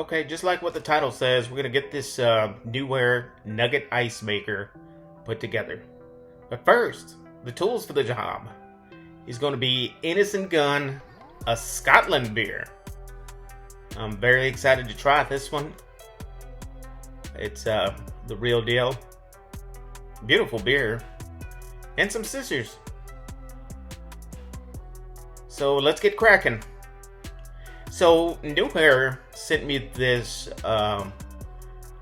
Okay, just like what the title says, we're gonna get this NEWAIR Nugget ice maker put together. But first, the tools for the job is going to be Innocent Gun, a Scotland beer. I'm very excited to try this one. It's the real deal. Beautiful beer. And some scissors. So let's get cracking. So NEWAIR sent me this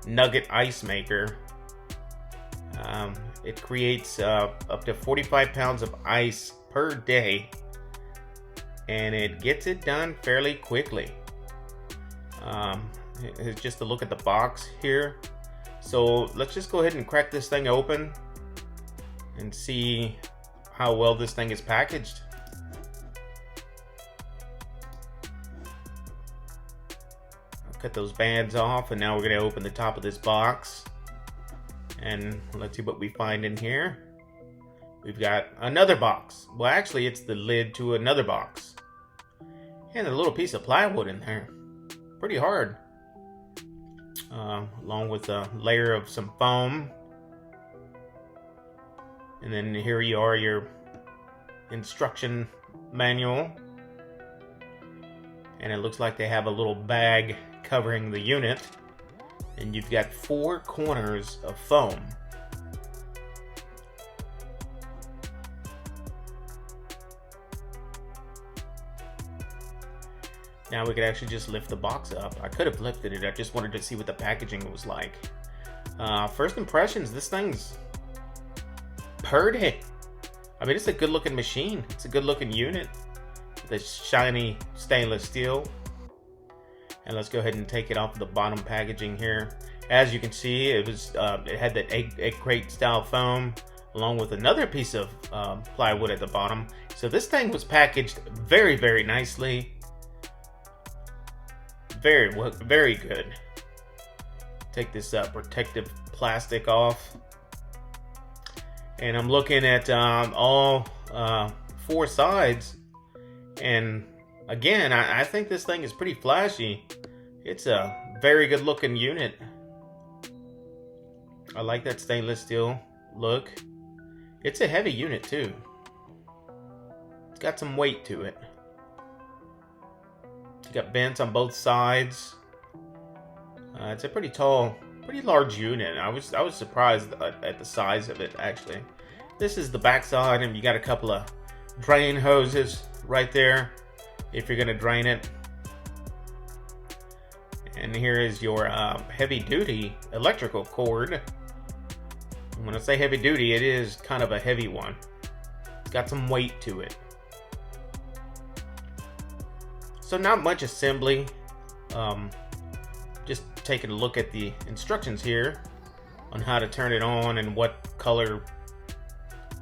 Nugget ice maker. It creates up to 45 pounds of ice per day, and it gets it done fairly quickly. It's just a look at the box here. So let's just go ahead and crack this thing open and see how well this thing is packaged. Cut those bands off, and now we're going to open the top of this box and let's see what we find in here. We've got another box. Well, actually it's the lid to another box, and a little piece of plywood in there, pretty hard, along with a layer of some foam. And then here you are, your instruction manual, and it looks like they have a little bag covering the unit, and you've got 4 corners of foam. Now we could actually just lift the box up. I could have lifted it, I just wanted to see what the packaging was like. First impressions, this thing's pretty. I mean, it's a good looking machine. It's a good looking unit. The shiny stainless steel. And let's go ahead and take it off the bottom packaging here. As you can see, it had that egg crate style foam, along with another piece of plywood at the bottom. So this thing was packaged very, very nicely. Very good. Take this protective plastic off, and I'm looking at all 4 sides, and again, I think this thing is pretty flashy. It's a very good looking unit. I like that stainless steel look. It's a heavy unit too. It's got some weight to it. It's got vents on both sides. It's a pretty tall, pretty large unit. I was surprised at the size of it, actually. This is the back side, and you got a couple of drain hoses right there if you're gonna drain it. And here is your heavy duty electrical cord. When I say heavy duty, it is kind of a heavy one. It's got some weight to it. So not much assembly. Just taking a look at the instructions here on how to turn it on and what color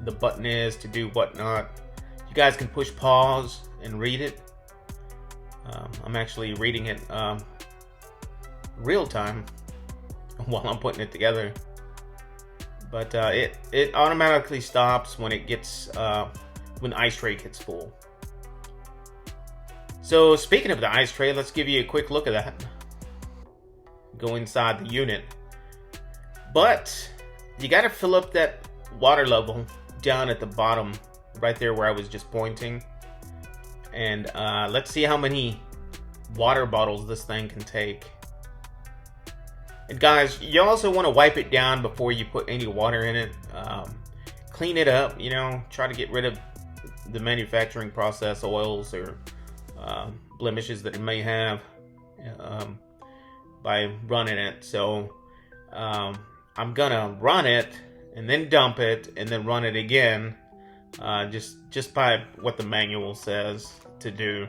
the button is to do whatnot. You guys can push pause and read it. I'm actually reading it real time while I'm putting it together. But it automatically stops when it gets when the ice tray gets full. So speaking of the ice tray, let's give you a quick look at that. Go inside the unit, but you got to fill up that water level down at the bottom, right there where I was just pointing. And let's see how many water bottles this thing can take. And guys, you also want to wipe it down before you put any water in it. Clean it up, you know, try to get rid of the manufacturing process oils or blemishes that it may have by running it. So I'm gonna run it and then dump it and then run it again, just by what the manual says to do.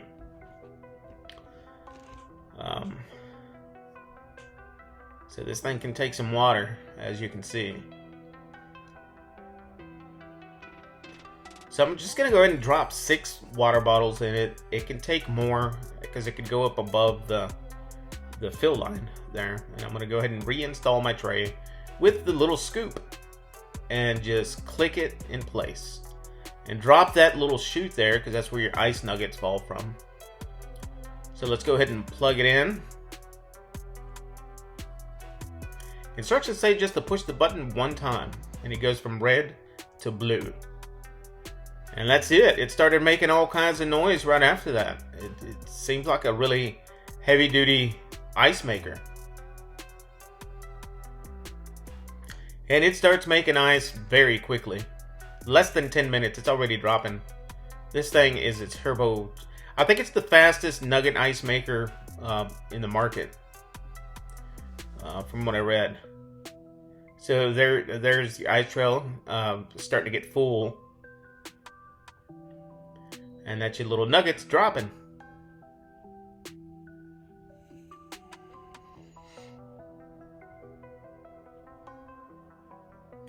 So this thing can take some water, as you can see. So I'm just gonna go ahead and drop 6 water bottles in it. It can take more because it could go up above the fill line there. And I'm gonna go ahead and reinstall my tray with the little scoop and just click it in place and drop that little chute there, because that's where your ice nuggets fall from. So let's go ahead and plug it in. Instructions say just to push the button one time, and it goes from red to blue. And that's it. It started making all kinds of noise right after that. It seems like a really heavy-duty ice maker. And it starts making ice very quickly. Less than 10 minutes, it's already dropping. This thing is a turbo. I think it's the fastest nugget ice maker in the market, from what I read. So there's the ice trail starting to get full. And that's your little nuggets dropping.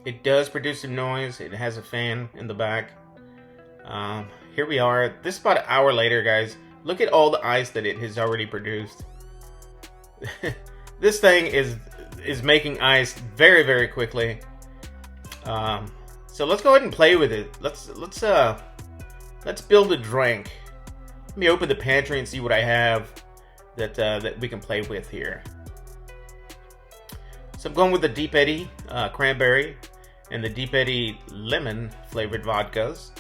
It does produce some noise. It has a fan in the back. Here we are. This is about an hour later, guys. Look at all the ice that it has already produced. This thing is making ice very, very quickly. So let's go ahead and play with it. Let's build a drink. Let me open the pantry and see what I have that we can play with here. So I'm going with the Deep Eddy cranberry and the Deep Eddy lemon flavored vodkas.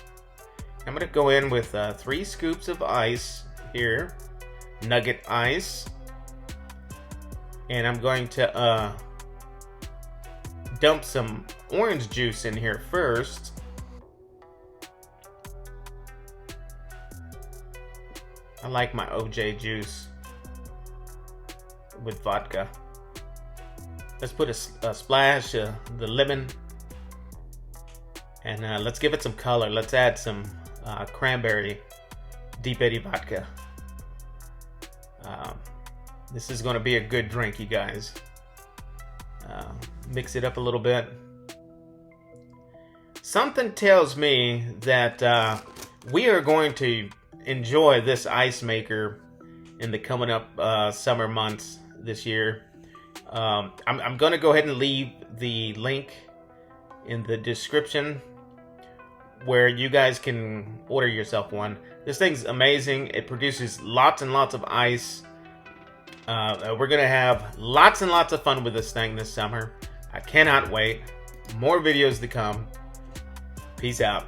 I'm going to go in with 3 scoops of ice here, nugget ice. And I'm going to dump some orange juice in here first. I like my OJ juice with vodka. Let's put a splash of the lemon. And let's give it some color. Let's add some cranberry Deep Eddy vodka. This is going to be a good drink, you guys. Mix it up a little bit. Something tells me that we are going to enjoy this ice maker in the coming up summer months this year. I'm going to go ahead and leave the link in the description where you guys can order yourself one. This thing's amazing. It produces lots and lots of ice. We're going to have lots and lots of fun with this thing this summer. I cannot wait. More videos to come. Peace out.